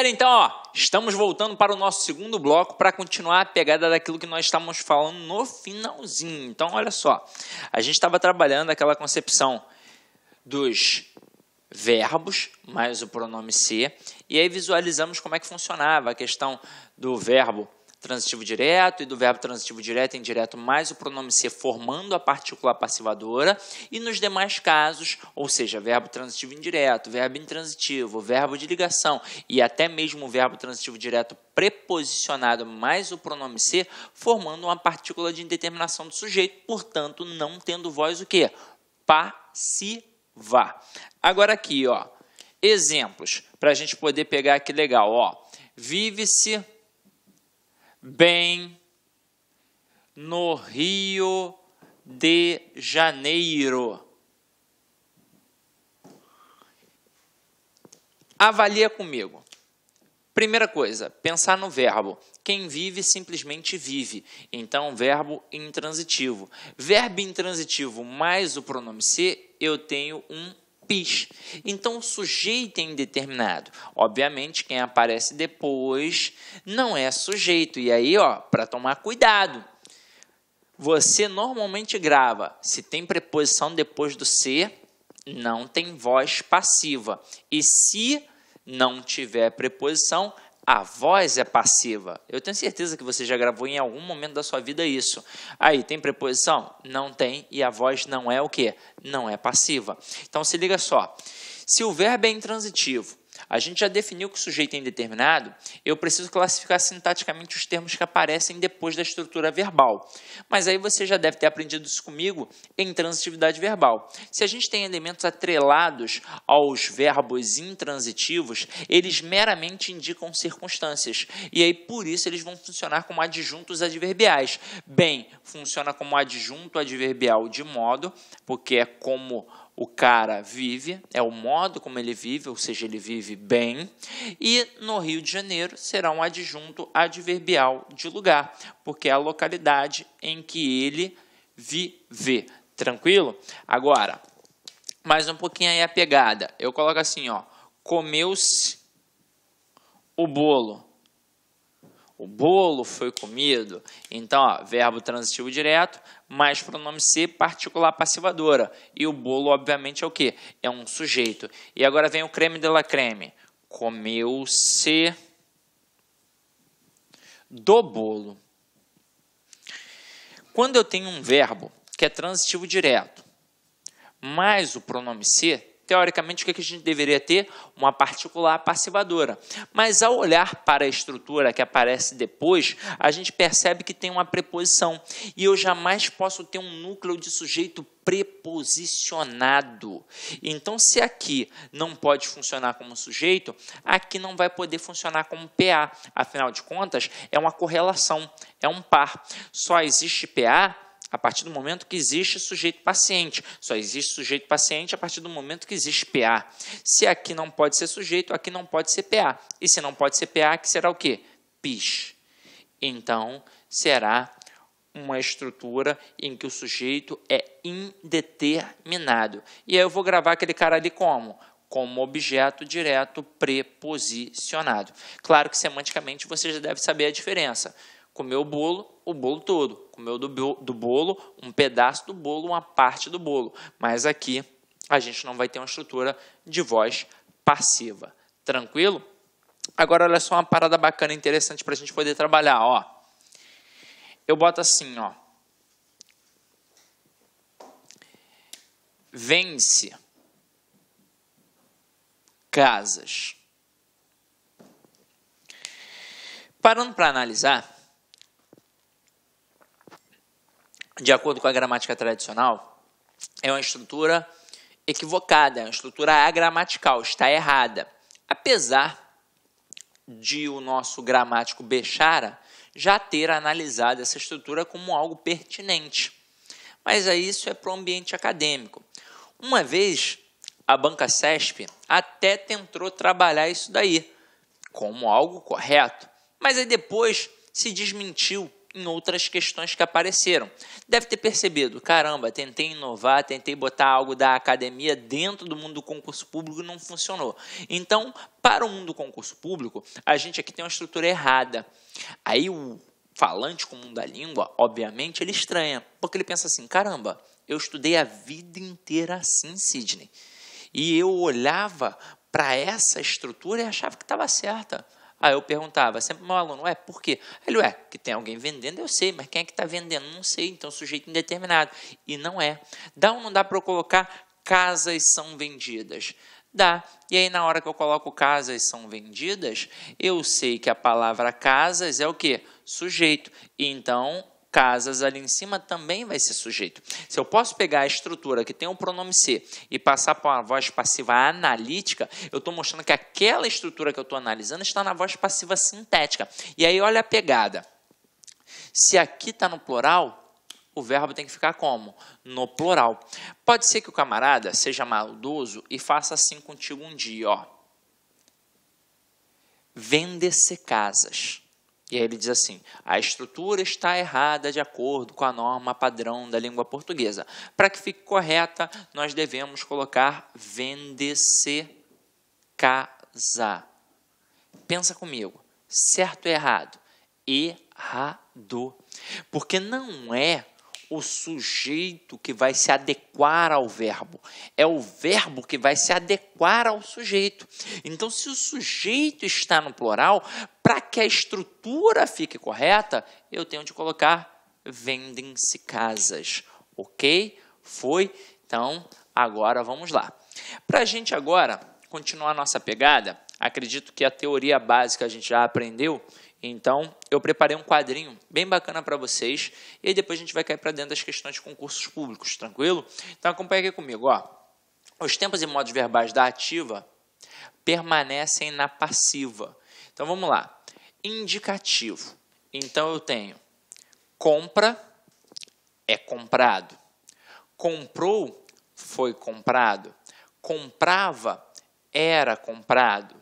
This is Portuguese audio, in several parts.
galera, então, ó, estamos voltando para o nosso segundo bloco para continuar a pegada daquilo que nós estávamos falando no finalzinho. Então, olha só, a gente estava trabalhando aquela concepção dos verbos mais o pronome ser, e aí visualizamos como é que funcionava a questão do verbo transitivo direto e do verbo transitivo direto e indireto mais o pronome ser formando a partícula passivadora, e nos demais casos, ou seja, verbo transitivo indireto, verbo intransitivo, verbo de ligação e até mesmo o verbo transitivo direto preposicionado mais o pronome ser, formando uma partícula de indeterminação do sujeito, portanto, não tendo voz o quê? Passiva. Agora aqui, ó, exemplos, para a gente poder pegar aqui legal, ó, vive-se bem no Rio de Janeiro. Avalia comigo. Primeira coisa, pensar no verbo. Quem vive simplesmente vive. Então, verbo intransitivo. Verbo intransitivo mais o pronome ser, eu tenho um PIS. Então, o sujeito é indeterminado. Obviamente, quem aparece depois não é sujeito. E aí, ó, para tomar cuidado, você normalmente grava. Se tem preposição depois do ser, não tem voz passiva. E se não tiver preposição, a voz é passiva. Eu tenho certeza que você já gravou em algum momento da sua vida isso. Aí, tem preposição? Não tem, e a voz não é o quê? Não é passiva. Então, se liga só. Se o verbo é intransitivo, a gente já definiu que o sujeito é indeterminado, eu preciso classificar sintaticamente os termos que aparecem depois da estrutura verbal. Mas aí você já deve ter aprendido isso comigo em transitividade verbal. Se a gente tem elementos atrelados aos verbos intransitivos, eles meramente indicam circunstâncias. E aí, por isso, eles vão funcionar como adjuntos adverbiais. Bem, funciona como adjunto adverbial de modo, porque é como o cara vive, é o modo como ele vive, ou seja, ele vive bem. E no Rio de Janeiro será um adjunto adverbial de lugar, porque é a localidade em que ele vive. Tranquilo? Agora, mais um pouquinho aí a pegada. Eu coloco assim, ó, comeu-se o bolo. O bolo foi comido. Então, ó, verbo transitivo direto, mais pronome ser, particular passivadora. E o bolo, obviamente, é o quê? É um sujeito. E agora vem o creme de la creme. Comeu-se do bolo. Quando eu tenho um verbo que é transitivo direto, mais o pronome ser, teoricamente, o que a gente deveria ter? Uma particular passivadora. Mas, ao olhar para a estrutura que aparece depois, a gente percebe que tem uma preposição. E eu jamais posso ter um núcleo de sujeito preposicionado. Então, se aqui não pode funcionar como sujeito, aqui não vai poder funcionar como PA. Afinal de contas, é uma correlação, é um par. Só existe PA a partir do momento que existe sujeito paciente. Só existe sujeito paciente a partir do momento que existe PA. Se aqui não pode ser sujeito, aqui não pode ser PA. E se não pode ser PA, aqui será o quê? PIS. Então, será uma estrutura em que o sujeito é indeterminado. E aí eu vou gravar aquele cara ali como? Como objeto direto preposicionado. Claro que semanticamente você já deve saber a diferença. Comeu o bolo todo. Comeu do bolo, um pedaço do bolo, uma parte do bolo. Mas aqui a gente não vai ter uma estrutura de voz passiva. Tranquilo? Agora, olha só uma parada bacana e interessante para a gente poder trabalhar. Ó. Eu boto assim, ó. Vence casas. Parando para analisar, de acordo com a gramática tradicional, é uma estrutura equivocada, é uma estrutura agramatical, está errada. Apesar de o nosso gramático Bechara já ter analisado essa estrutura como algo pertinente. Mas aí isso é para o ambiente acadêmico. Uma vez, a Banca CESP até tentou trabalhar isso daí como algo correto, mas aí depois se desmentiu em outras questões que apareceram. Deve ter percebido, caramba, tentei inovar, tentei botar algo da academia dentro do mundo do concurso público e não funcionou. Então, para o mundo do concurso público, a gente aqui tem uma estrutura errada. Aí o falante comum da língua, obviamente, ele estranha, porque ele pensa assim, caramba, eu estudei a vida inteira assim, Sidney, e eu olhava para essa estrutura e achava que estava certa. Aí eu perguntava, sempre meu aluno, por quê? Ele, que tem alguém vendendo, eu sei, mas quem é que está vendendo? Não sei, então sujeito indeterminado. E não é. Dá ou não dá para eu colocar casas são vendidas? Dá. E aí na hora que eu coloco casas são vendidas, eu sei que a palavra casas é o quê? Sujeito. E então casas ali em cima também vai ser sujeito. Se eu posso pegar a estrutura que tem o pronome ser e passar para uma voz passiva analítica, eu estou mostrando que aquela estrutura que eu estou analisando está na voz passiva sintética. E aí olha a pegada. Se aqui está no plural, o verbo tem que ficar como? No plural. Pode ser que o camarada seja maldoso e faça assim contigo um dia, ó. Vende-se casas. E aí ele diz assim, a estrutura está errada de acordo com a norma padrão da língua portuguesa. Para que fique correta, nós devemos colocar vende-se casa. Pensa comigo, certo ou errado? Errado. Porque não é o sujeito que vai se adequar ao verbo. É o verbo que vai se adequar ao sujeito. Então, se o sujeito está no plural, para que a estrutura fique correta, eu tenho de colocar vendem-se casas. Ok? Foi? Então, agora vamos lá. Para a gente agora continuar a nossa pegada, acredito que a teoria básica a gente já aprendeu. Então, eu preparei um quadrinho bem bacana para vocês e aí depois a gente vai cair para dentro das questões de concursos públicos, tranquilo? Então, acompanha aqui comigo. Ó. Os tempos e modos verbais da ativa permanecem na passiva. Então, vamos lá. Indicativo. Então, eu tenho compra, é comprado. Comprou, foi comprado. Comprava, era comprado.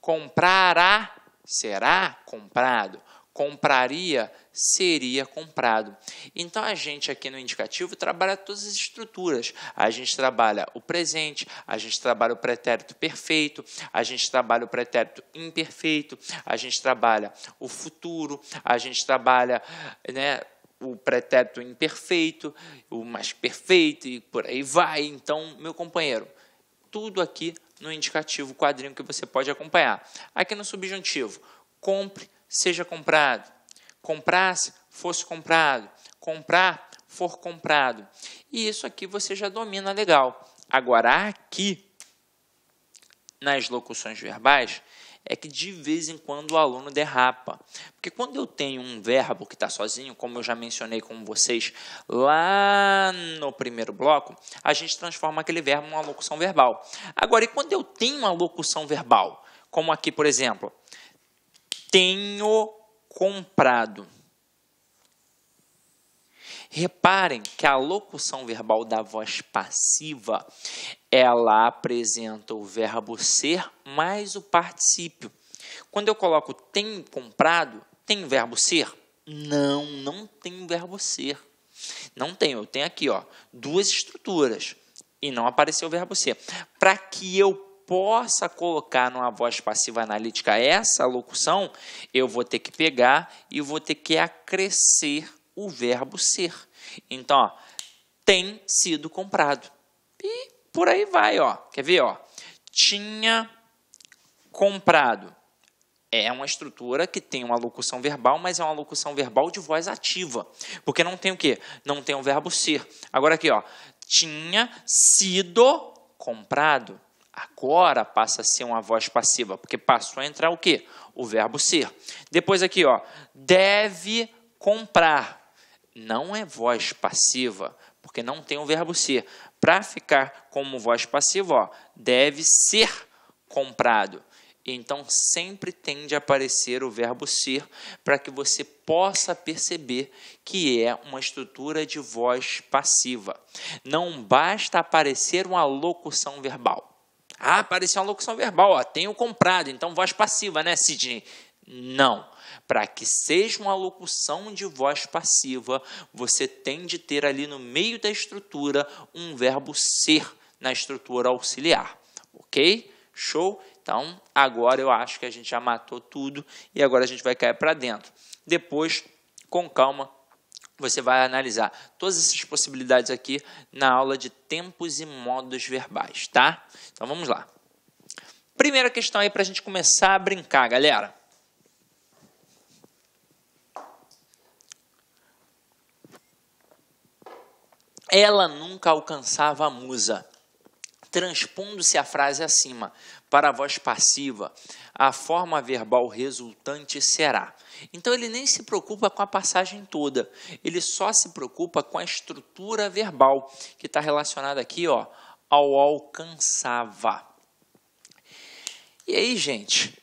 Comprará, será comprado. Compraria, seria comprado. Então, a gente aqui no indicativo trabalha todas as estruturas. A gente trabalha o presente, a gente trabalha o pretérito perfeito, a gente trabalha o pretérito imperfeito, a gente trabalha o futuro, a gente trabalha, o pretérito imperfeito, o mais perfeito e por aí vai. Então, meu companheiro, tudo aqui no indicativo, quadrinho que você pode acompanhar. Aqui no subjuntivo, compre, seja comprado. Comprasse, fosse comprado. Comprar, for comprado. E isso aqui você já domina legal. Agora, aqui, nas locuções verbais, é que de vez em quando o aluno derrapa. Porque quando eu tenho um verbo que está sozinho, como eu já mencionei com vocês lá no primeiro bloco, a gente transforma aquele verbo em uma locução verbal. Agora, e quando eu tenho uma locução verbal, como aqui, por exemplo, tenho comprado. Reparem que a locução verbal da voz passiva, ela apresenta o verbo ser mais o particípio. Quando eu coloco tenho comprado, tem verbo ser? Não, não tem verbo ser. Não tem, eu tenho aqui, ó, duas estruturas e não apareceu o verbo ser. Para que eu possa colocar numa voz passiva analítica essa locução, eu vou ter que pegar e vou ter que acrescer o verbo ser. Então, ó, tem sido comprado. E por aí vai, ó. Quer ver, ó? Tinha comprado. É uma estrutura que tem uma locução verbal, mas é uma locução verbal de voz ativa. Porque não tem o quê? Não tem o verbo ser. Agora aqui, ó. Tinha sido comprado. Agora passa a ser uma voz passiva, porque passou a entrar o quê? O verbo ser. Depois aqui, ó. Deve comprar. Não é voz passiva, porque não tem o verbo ser. Para ficar como voz passiva, ó, deve ser comprado. Então, sempre tende a aparecer o verbo ser para que você possa perceber que é uma estrutura de voz passiva. Não basta aparecer uma locução verbal. Ah, apareceu uma locução verbal, ó, tenho comprado, então voz passiva, né, Sidney? Não. Para que seja uma locução de voz passiva, você tem de ter ali no meio da estrutura um verbo ser na estrutura auxiliar. Ok? Show? Então, agora eu acho que a gente já matou tudo e agora a gente vai cair para dentro. Depois, com calma, você vai analisar todas essas possibilidades aqui na aula de tempos e modos verbais, tá? Então, vamos lá. Primeira questão aí para a gente começar a brincar, galera. Ela nunca alcançava a musa. Transpondo-se a frase acima para a voz passiva, a forma verbal resultante será. Então, ele nem se preocupa com a passagem toda, ele só se preocupa com a estrutura verbal, que está relacionada aqui, ó, ao alcançava. E aí, gente,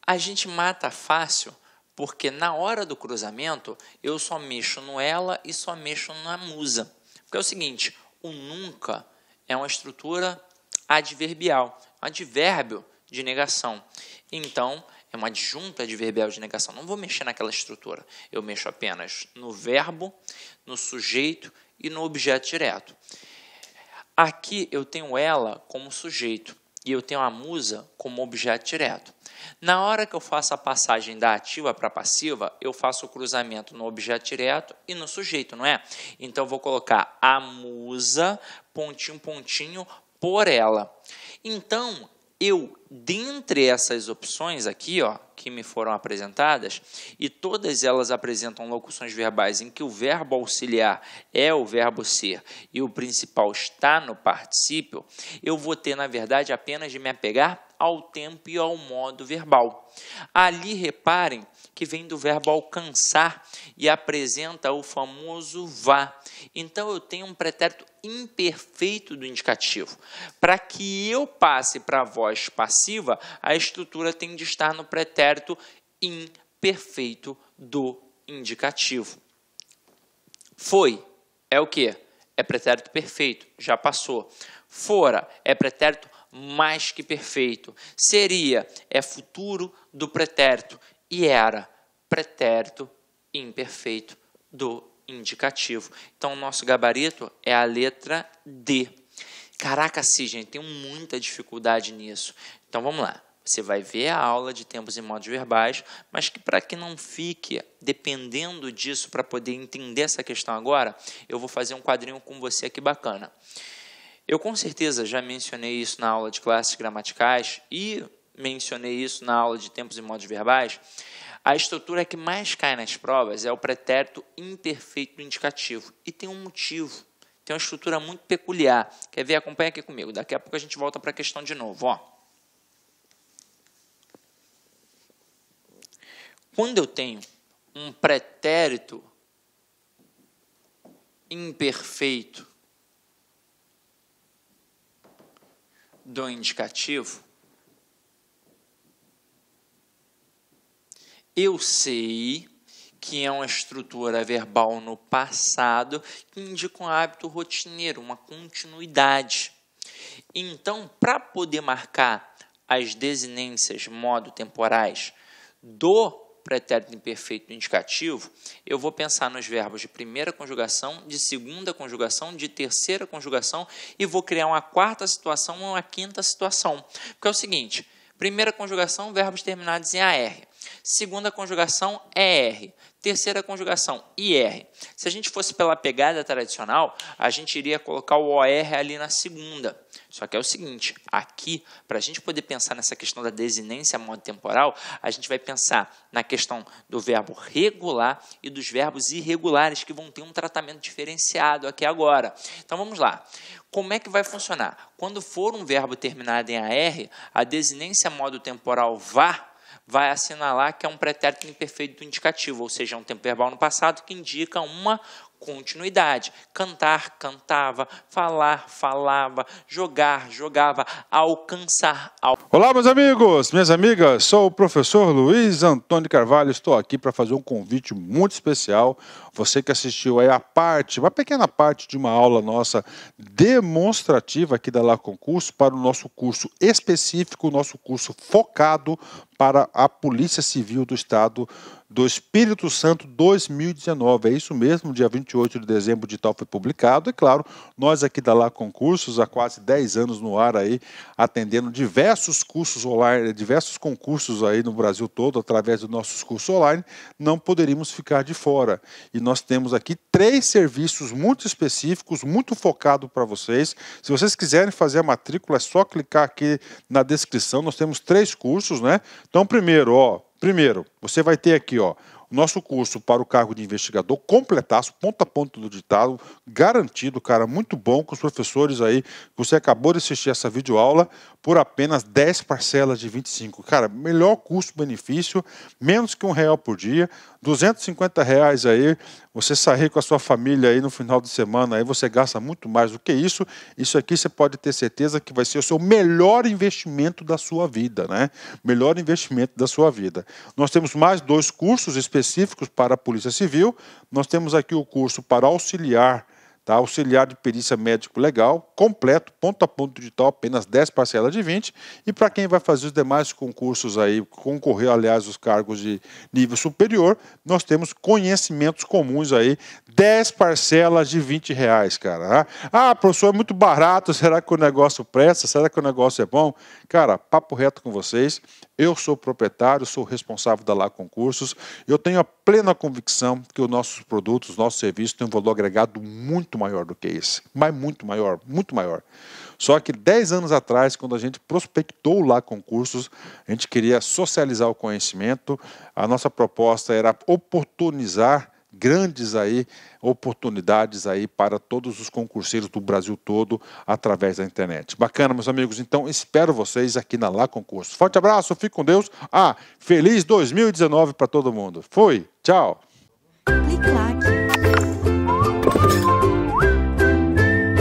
a gente mata fácil, porque na hora do cruzamento, eu só mexo no ela e só mexo na musa. Porque é o seguinte, o nunca é uma estrutura adverbial, um advérbio de negação. Então, é uma adjunta adverbial de negação. Não vou mexer naquela estrutura. Eu mexo apenas no verbo, no sujeito e no objeto direto. Aqui eu tenho ela como sujeito e eu tenho a musa como objeto direto. Na hora que eu faço a passagem da ativa para a passiva, eu faço o cruzamento no objeto direto e no sujeito, não é? Então, eu vou colocar a musa, pontinho, pontinho, por ela. Então, eu, dentre essas opções aqui, ó, que me foram apresentadas, e todas elas apresentam locuções verbais em que o verbo auxiliar é o verbo ser e o principal está no particípio, eu vou ter, na verdade, apenas de me apegar ao tempo e ao modo verbal. Ali, reparem que vem do verbo alcançar e apresenta o famoso vá. Então, eu tenho um pretérito imperfeito do indicativo. Para que eu passe para a voz passiva, a estrutura tem de estar no pretérito imperfeito do indicativo. Foi é o quê? É pretérito perfeito, já passou. Fora é pretérito mais que perfeito. Seria é futuro do pretérito e era pretérito imperfeito do indicativo. Então, o nosso gabarito é a letra D. Caraca, sim, gente, tenho muita dificuldade nisso. Então, vamos lá. Você vai ver a aula de tempos e modos verbais, mas que para que não fique dependendo disso para poder entender essa questão agora, eu vou fazer um quadrinho com você aqui bacana. Eu com certeza já mencionei isso na aula de classes gramaticais e mencionei isso na aula de tempos e modos verbais. A estrutura que mais cai nas provas é o pretérito imperfeito do indicativo. E tem um motivo, tem uma estrutura muito peculiar. Quer ver? Acompanha aqui comigo. Daqui a pouco a gente volta para a questão de novo. Ó. Quando eu tenho um pretérito imperfeito do indicativo, eu sei que é uma estrutura verbal no passado que indica um hábito rotineiro, uma continuidade. Então, para poder marcar as desinências modo-temporais do pretérito imperfeito do indicativo, eu vou pensar nos verbos de primeira conjugação, de segunda conjugação, de terceira conjugação e vou criar uma quarta situação ou uma quinta situação. Porque é o seguinte, primeira conjugação, verbos terminados em AR. Segunda conjugação, ER. Terceira conjugação, IR. Se a gente fosse pela pegada tradicional, a gente iria colocar o OR ali na segunda. Só que é o seguinte, aqui, para a gente poder pensar nessa questão da desinência modo temporal, a gente vai pensar na questão do verbo regular e dos verbos irregulares, que vão ter um tratamento diferenciado aqui agora. Então, vamos lá. Como é que vai funcionar? Quando for um verbo terminado em AR, a desinência modo temporal vai assinalar que é um pretérito imperfeito do indicativo, ou seja, um tempo verbal no passado que indica uma continuidade. Cantar, cantava, falar, falava, jogar, jogava, alcançar. Olá, meus amigos, minhas amigas, sou o professor Luiz Antônio Carvalho, estou aqui para fazer um convite muito especial. Você que assistiu aí uma pequena parte de uma aula nossa demonstrativa aqui da Lá Concurso para o nosso curso específico, o nosso curso focado para a Polícia Civil do Estado do Espírito Santo 2019. É isso mesmo, dia 28 de dezembro de tal foi publicado. E claro, nós aqui da Lá Concursos, há quase 10 anos no ar aí, atendendo diversos cursos online, diversos concursos aí no Brasil todo, através dos nossos cursos online, não poderíamos ficar de fora. E nós temos aqui 3 serviços muito específicos, muito focados para vocês. Se vocês quiserem fazer a matrícula, é só clicar aqui na descrição. Nós temos 3 cursos, né? Então, primeiro, você vai ter aqui, ó, o nosso curso para o cargo de investigador completaço, ponto a ponto do ditado, garantido, cara, muito bom, com os professores aí, você acabou de assistir essa videoaula, por apenas 10 parcelas de 25. Cara, melhor custo-benefício, menos que R$1 por dia, R$250 aí, você sair com a sua família aí no final de semana, aí você gasta muito mais do que isso. Isso aqui você pode ter certeza que vai ser o seu melhor investimento da sua vida, né? Melhor investimento da sua vida. Nós temos mais 2 cursos específicos para a Polícia Civil. Nós temos aqui o curso para auxiliar, tá? Auxiliar de perícia médico legal, completo, ponto a ponto digital, apenas 10 parcelas de 20. E para quem vai fazer os demais concursos aí, concorrer, aliás, os cargos de nível superior, nós temos conhecimentos comuns aí, 10 parcelas de R$20, cara. Ah, professor, é muito barato, será que o negócio presta? Será que o negócio é bom? Cara, papo reto com vocês, eu sou proprietário, sou responsável da Lá Concursos, eu tenho a plena convicção que os nossos produtos, os nossos serviços têm um valor agregado muito maior do que esse, mas muito maior, muito maior. Só que 10 anos atrás, quando a gente prospectou Lá Concursos, a gente queria socializar o conhecimento, a nossa proposta era oportunizar grandes aí oportunidades aí para todos os concurseiros do Brasil todo através da internet. Bacana, meus amigos. Então, espero vocês aqui na Lá Concursos. Forte abraço, fique com Deus. Feliz 2019 para todo mundo. Fui, tchau. Clique lá.